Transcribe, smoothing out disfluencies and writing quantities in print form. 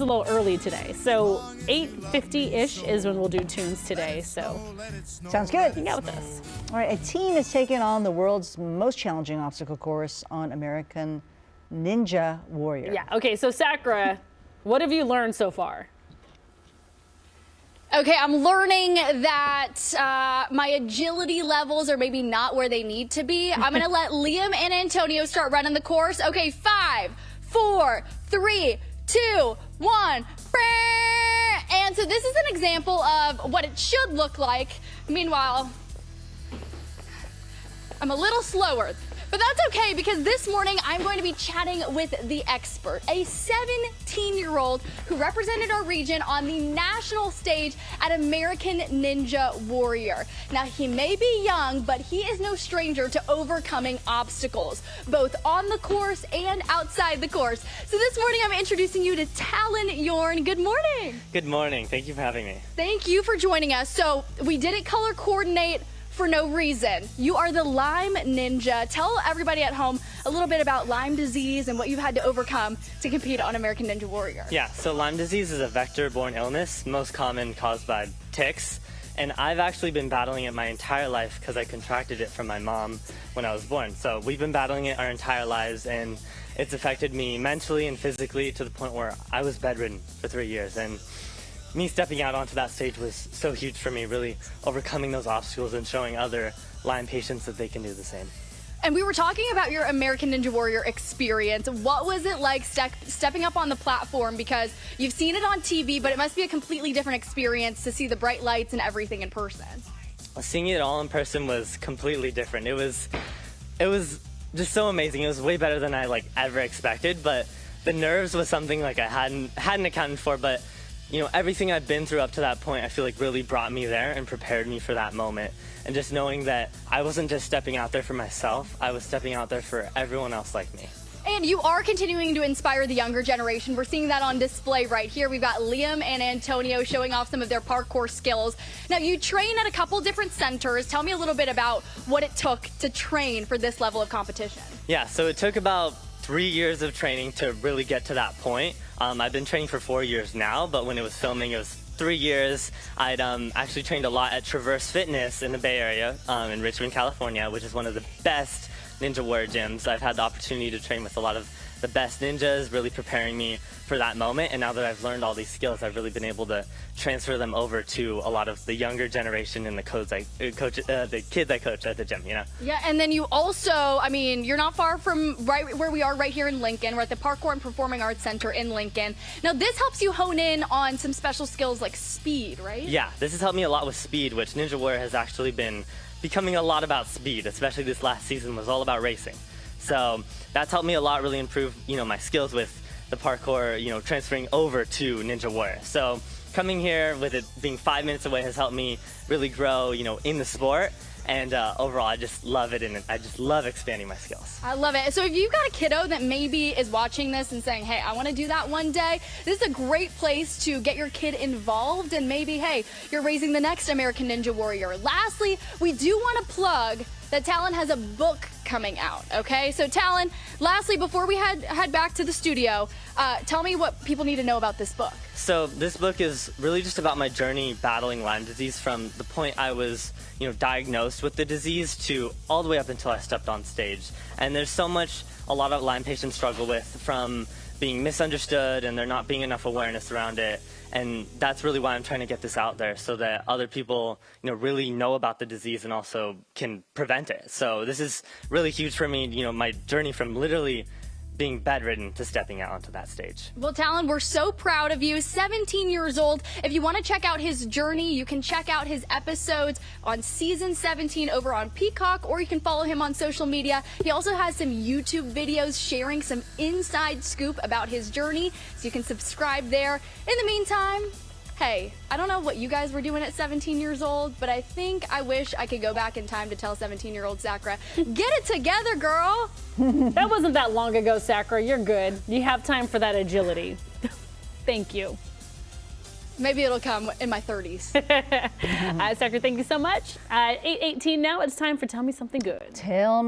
a little early today, so 8:50-ish is when we'll do tunes today, so sounds good. hang out with us. All right, a team is taking on the world's most challenging obstacle course on American Ninja Warrior. Yeah, okay, so Sakura, what have you learned so far? Okay, I'm learning that my agility levels are maybe not where they need to be. I'm going to let Liam and Antonio start running the course. Okay, 5, 4, 3, 2, 1. And so this is an example of what it should look like. Meanwhile, I'm a little slower. But that's okay, because this morning I'm going to be chatting with the expert, a 17-year-old who represented our region on the national stage at American Ninja Warrior. Now, he may be young, but he is no stranger to overcoming obstacles, both on the course and outside the course. So this morning I'm introducing you to Talon Yorn. Good morning. Good morning. Thank you for having me. Thank you for joining us. So we didn't color coordinate for no reason. You are the Lyme Ninja. Tell everybody at home a little bit about Lyme disease and what you've had to overcome to compete on American Ninja Warrior. Yeah, so Lyme disease is a vector-borne illness, most common caused by ticks. And I've actually been battling it my entire life because I contracted it from my mom when I was born. So we've been battling it our entire lives, and it's affected me mentally and physically to the point where I was bedridden for 3 years. And me stepping out onto that stage was so huge for me, really overcoming those obstacles and showing other Lyme patients that they can do the same. And we were talking about your American Ninja Warrior experience. What was it like stepping up on the platform? Because you've seen it on TV, but it must be a completely different experience to see the bright lights and everything in person. Seeing it all in person was completely different. It was just so amazing. It was way better than I ever expected, but the nerves was something I hadn't accounted for. But you know, everything I've been through up to that point, I feel like really brought me there and prepared me for that moment. And just knowing that I wasn't just stepping out there for myself, I was stepping out there for everyone else like me. And you are continuing to inspire the younger generation. We're seeing that on display right here. We've got Liam and Antonio showing off some of their parkour skills. Now, you train at a couple different centers. Tell me a little bit about what it took to train for this level of competition. Yeah, so it took about 3 years of training to really get to that point. I've been training for 4 years now, but when it was filming, it was 3 years. I'd actually trained a lot at Traverse Fitness in the Bay Area in Richmond, California, which is one of the best Ninja Warrior gyms. I've had the opportunity to train with a lot of the best ninjas, really preparing me for that moment. And now that I've learned all these skills, I've really been able to transfer them over to a lot of the younger generation and the kids I coach at the gym, you know? Yeah, and then you also, I mean, you're not far from right where we are right here in Lincoln. We're at the Parkour and Performing Arts Center in Lincoln. Now, this helps you hone in on some special skills like speed, right? Yeah, this has helped me a lot with speed, which Ninja Warrior has actually been becoming a lot about speed, especially this last season was all about racing. So that's helped me a lot, really improve, my skills with the parkour, transferring over to Ninja Warrior. So coming here with it being 5 minutes away has helped me really grow, in the sport. And overall, I just love it, and I just love expanding my skills. I love it. So if you've got a kiddo that maybe is watching this and saying, hey, I want to do that one day, this is a great place to get your kid involved, and maybe, hey, you're raising the next American Ninja Warrior. Lastly, we do want to plug that Talon has a book coming out, okay? So Talon, lastly, before we head back to the studio, tell me what people need to know about this book. So this book is really just about my journey battling Lyme disease from the point I was, diagnosed with the disease to all the way up until I stepped on stage. And there's so much a lot of Lyme patients struggle with, from being misunderstood and there not being enough awareness around it. And that's really why I'm trying to get this out there, so that other people, really know about the disease and also can prevent it. So this is really huge for me, my journey from literally being bedridden to stepping out onto that stage. Well, Talon, we're so proud of you. 17 years old. If you want to check out his journey, you can check out his episodes on season 17 over on Peacock, or you can follow him on social media. He also has some YouTube videos sharing some inside scoop about his journey, so you can subscribe there. In the meantime, hey, I don't know what you guys were doing at 17 years old, but I think I wish I could go back in time to tell 17-year-old Sakura, get it together, girl. That wasn't that long ago, Sakura. You're good. You have time for that agility. Thank you. Maybe it'll come in my 30s. Sakura, thank you so much. At 8:18 now, it's time for Tell Me Something Good. Tell me.